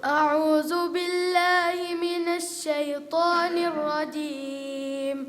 أعوذ بالله من الشيطان الرجيم.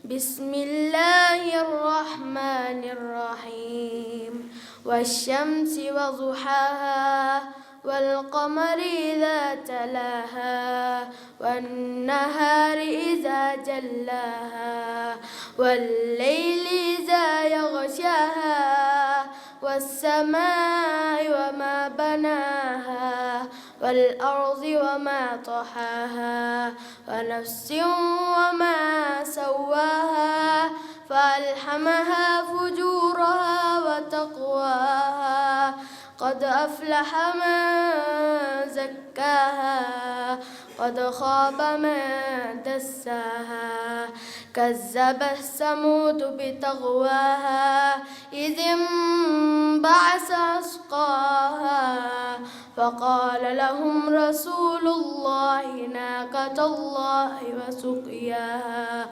بسم الله الرحمن الرحيم. والشمس وضحاها والقمر إذا تلاها والنهار إذا جلاها والليل إذا يغشاها والسماء وما بناها والأرض وما طحاها ونفس وما سواها فألهمها فجورها وتقواها قد أفلح من زكاها قد خاب من دساها كذبت ثمود بطغواها إذ انبعث أشقاها فقال لهم رسول الله ناقة الله وسقياها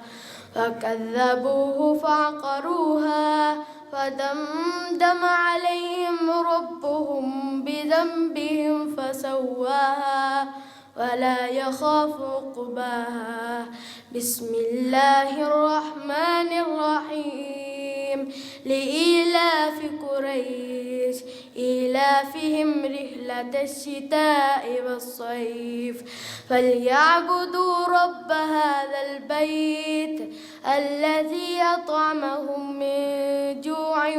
فكذبوه فعقروها فدمدم عليهم ربهم بذنبهم فسواها ولا يخاف عقباها. بسم الله الرحمن الرحيم. لإيلاف قريش إيلافهم رحلة الشتاء والصيف فليعبدوا رب هذا البيت الذي أطعمهم من جوع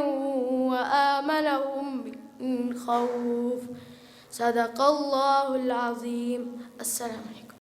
وآمنهم من خوف. صدق الله العظيم. السلام عليكم.